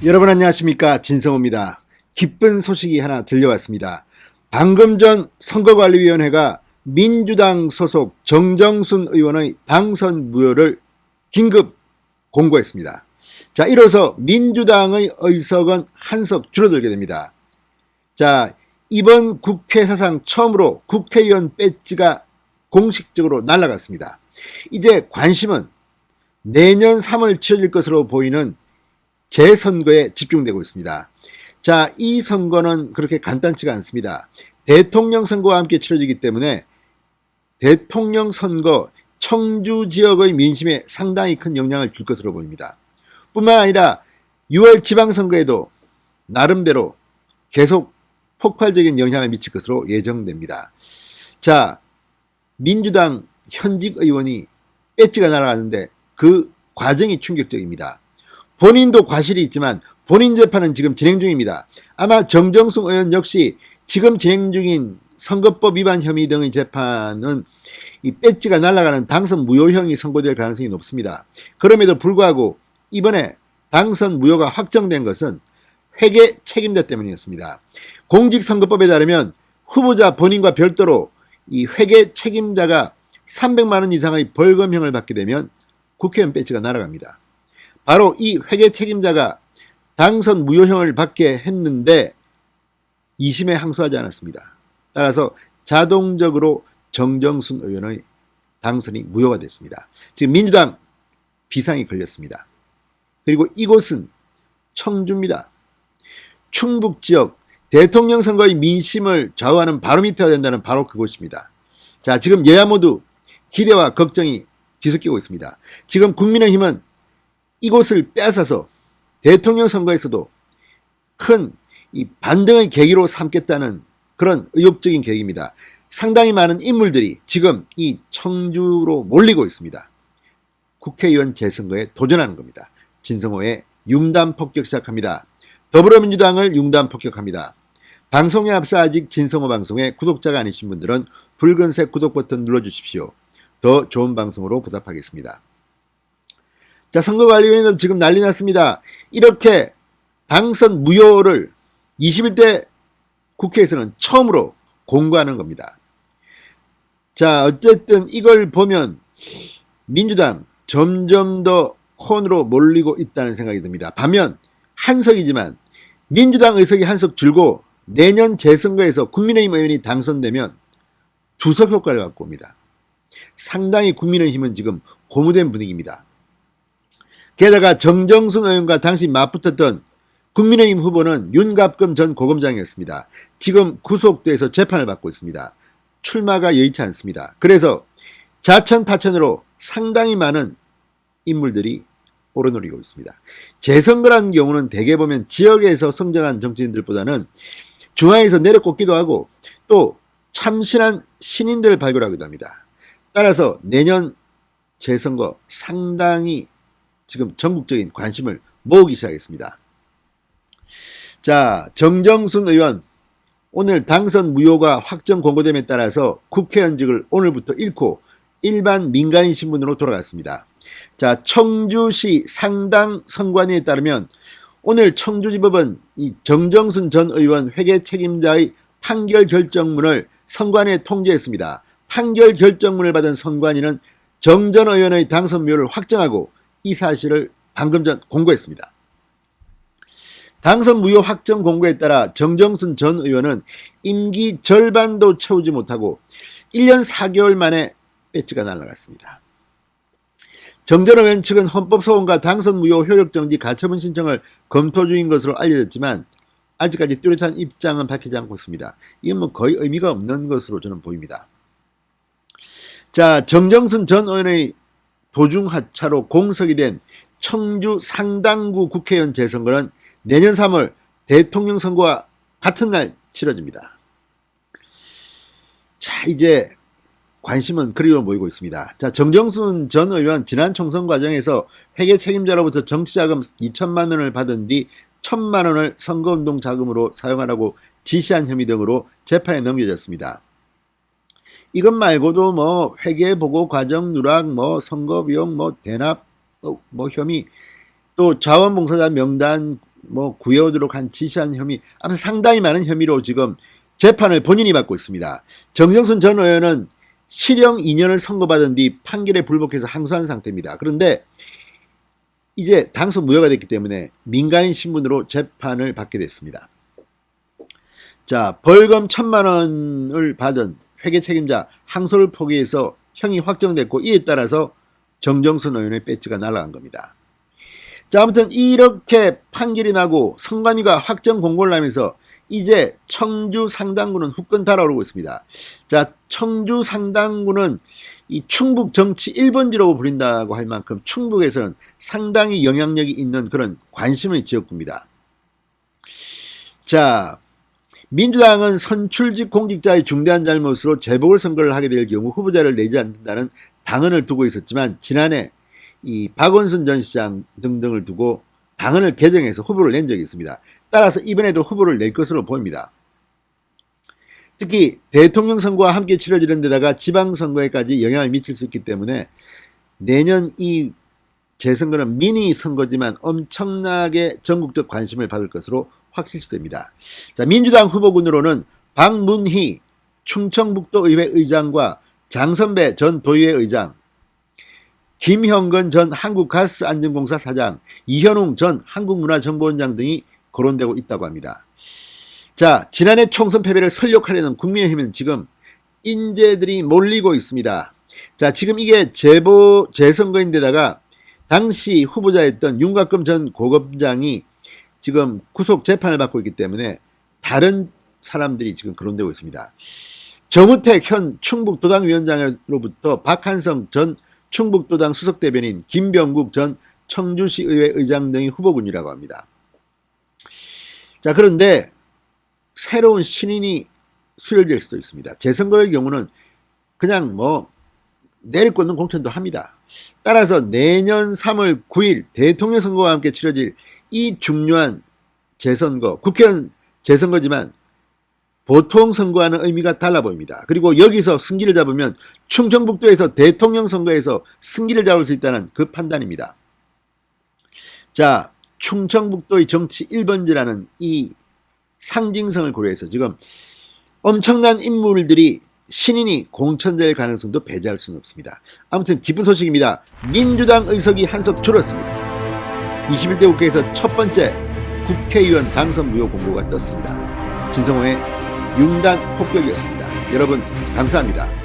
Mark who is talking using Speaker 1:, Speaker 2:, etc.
Speaker 1: 여러분 안녕하십니까, 진성호입니다. 기쁜 소식이 하나 들려왔습니다. 방금 전 선거관리위원회가 민주당 소속 정정순 의원의 당선 무효를 긴급 공고했습니다. 자, 이로써 민주당의 의석은 한석 줄어들게 됩니다. 자, 이번 국회 사상 처음으로 국회의원 배지가 공식적으로 날아갔습니다. 이제 관심은 내년 3월 치러질 것으로 보이는 재선거에 집중되고 있습니다. 자, 이 선거는 그렇게 간단치가 않습니다. 대통령 선거와 함께 치러지기 때문에 대통령 선거 청주 지역의 민심에 상당히 큰 영향을 줄 것으로 보입니다. 뿐만 아니라 6월 지방선거에도 나름대로 계속 폭발적인 영향을 미칠 것으로 예정됩니다. 자, 민주당 현직 의원이 배지가 날아가는데 그 과정이 충격적입니다. 본인도 과실이 있지만 본인 재판은 지금 진행 중입니다. 아마 정정순 의원 역시 지금 진행 중인 선거법 위반 혐의 등의 재판은 이 배지가 날아가는 당선 무효형이 선고될 가능성이 높습니다. 그럼에도 불구하고 이번에 당선 무효가 확정된 것은 회계 책임자 때문이었습니다. 공직선거법에 따르면 후보자 본인과 별도로 이 회계 책임자가 300만 원 이상의 벌금형을 받게 되면 국회의원 배지가 날아갑니다. 바로 이 회계 책임자가 당선 무효형을 받게 했는데 2심에 항소하지 않았습니다. 따라서 자동적으로 정정순 의원의 당선이 무효가 됐습니다. 지금 민주당 비상이 걸렸습니다. 그리고 이곳은 청주입니다. 충북 지역 대통령 선거의 민심을 좌우하는 바로미터가 된다는 바로 그곳입니다. 자, 지금 여야 모두 기대와 걱정이 뒤섞이고 있습니다. 지금 국민의힘은 이곳을 빼앗아서 대통령 선거에서도 큰 이 반등의 계기로 삼겠다는 그런 의욕적인 계획입니다. 상당히 많은 인물들이 지금 이 청주로 몰리고 있습니다. 국회의원 재선거에 도전하는 겁니다. 진성호의 융단 폭격 시작합니다. 더불어민주당을 융단 폭격합니다. 방송에 앞서 아직 진성호 방송에 구독자가 아니신 분들은 붉은색 구독 버튼 눌러주십시오. 더 좋은 방송으로 보답하겠습니다. 자, 선거관리위원회는 지금 난리 났습니다. 이렇게 당선 무효를 21대 국회에서는 처음으로 공고하는 겁니다. 자, 어쨌든 이걸 보면 민주당 점점 더 콘으로 몰리고 있다는 생각이 듭니다. 반면 한석이지만 민주당 의석이 한석 줄고 내년 재선거에서 국민의힘 의원이 당선되면 두석 효과를 갖고 옵니다. 상당히 국민의힘은 지금 고무된 분위기입니다. 게다가 정정순 의원과 당시 맞붙었던 국민의힘 후보는 윤갑금 전 고검장이었습니다. 지금 구속돼서 재판을 받고 있습니다. 출마가 여의치 않습니다. 그래서 자천타천으로 상당히 많은 인물들이 오르노리고 있습니다. 재선거라는 경우는 대개 보면 지역에서 성장한 정치인들보다는 중앙에서 내려꽂기도 하고 또 참신한 신인들을 발굴하기도 합니다. 따라서 내년 재선거 상당히 지금 전국적인 관심을 모으기 시작했습니다. 자, 정정순 의원 오늘 당선 무효가 확정 공고됨에 따라서 국회의원직을 오늘부터 잃고 일반 민간인 신분으로 돌아갔습니다. 자, 청주시 상당 선관위에 따르면 오늘 청주지법은 이 정정순 전 의원 회계 책임자의 판결 결정문을 선관위에 통지했습니다. 판결 결정문을 받은 선관위는 정 전 의원의 당선 무효를 확정하고 이 사실을 방금 전 공고했습니다. 당선 무효 확정 공고에 따라 정정순 전 의원은 임기 절반도 채우지 못하고 1년 4개월 만에 배지가 날아갔습니다. 정 전 의원 측은 헌법소원과 당선 무효 효력정지 가처분 신청을 검토 중인 것으로 알려졌지만 아직까지 뚜렷한 입장은 밝히지 않고 있습니다. 이건 뭐 거의 의미가 없는 것으로 저는 보입니다. 자, 정정순 전 의원의 도중하차로 공석이 된 청주 상당구 국회의원 재선거는 내년 3월 대통령 선거와 같은 날 치러집니다. 자, 이제 관심은 그리로 모이고 있습니다. 자, 정정순 전 의원 지난 총선 과정에서 회계 책임자로부터 정치자금 2천만 원을 받은 뒤 1,000만 원을 선거운동 자금으로 사용하라고 지시한 혐의 등으로 재판에 넘겨졌습니다. 이것 말고도 뭐 회계보고 과정 누락, 뭐 선거비용, 뭐 대납, 뭐 혐의, 또 자원봉사자 명단 뭐 구해오도록 한 지시한 혐의, 아무튼 상당히 많은 혐의로 지금 재판을 본인이 받고 있습니다. 정정순 전 의원은 실형 2년을 선고받은 뒤 판결에 불복해서 항소한 상태입니다. 그런데 이제 당선 무효가 됐기 때문에 민간인 신분으로 재판을 받게 됐습니다. 자, 벌금 1,000만 원을 받은 회계 책임자 항소를 포기해서 형이 확정됐고, 이에 따라서 정정순 의원의 배지가 날아간 겁니다. 자, 아무튼 이렇게 판결이 나고 선관위가 확정 공고를 하면서 이제 청주 상당구는 후끈 달아오르고 있습니다. 자, 청주 상당구는 이 충북 정치 1번지라고 불린다고 할 만큼 충북에서는 상당히 영향력이 있는 그런 관심의 지역구입니다. 자, 민주당은 선출직 공직자의 중대한 잘못으로 재보궐선거를 하게 될 경우 후보자를 내지 않는다는 당헌을 두고 있었지만, 지난해 이 박원순 전 시장 등등을 두고 당헌을 개정해서 후보를 낸 적이 있습니다. 따라서 이번에도 후보를 낼 것으로 보입니다. 특히 대통령 선거와 함께 치러지는 데다가 지방선거에까지 영향을 미칠 수 있기 때문에 내년 이 재선거는 미니 선거지만 엄청나게 전국적 관심을 받을 것으로 확실시됩니다. 자, 민주당 후보군으로는 박문희 충청북도의회 의장과 장선배 전 도의회 의장, 김형건 전 한국가스안전공사 사장, 이현웅 전 한국문화정보원장 등이 거론되고 있다고 합니다. 자, 지난해 총선 패배를 설욕하려는 국민의힘은 지금 인재들이 몰리고 있습니다. 자, 지금 이게 재선거인데다가 당시 후보자였던 윤곽금 전 고검장이 지금 구속 재판을 받고 있기 때문에 다른 사람들이 지금 거론되고 있습니다. 정우택 현 충북도당위원장으로부터 박한성 전 충북도당 수석대변인, 김병국 전 청주시의회 의장 등이 후보군이라고 합니다. 자, 그런데 새로운 신인이 수혈될 수도 있습니다. 재선거의 경우는 그냥 뭐 내리꽂는 공천도 합니다. 따라서 내년 3월 9일 대통령 선거와 함께 치러질 이 중요한 재선거, 국회의원 재선거지만 보통 선거와는 의미가 달라 보입니다. 그리고 여기서 승기를 잡으면 충청북도에서 대통령 선거에서 승기를 잡을 수 있다는 그 판단입니다. 자, 충청북도의 정치 1번지라는 이 상징성을 고려해서 지금 엄청난 인물들이 신인이 공천될 가능성도 배제할 수는 없습니다. 아무튼 기쁜 소식입니다. 민주당 의석이 한석 줄었습니다. 21대 국회에서 첫 번째 국회의원 당선 무효 공고가 떴습니다. 진성호의 융단 폭격이었습니다. 여러분 감사합니다.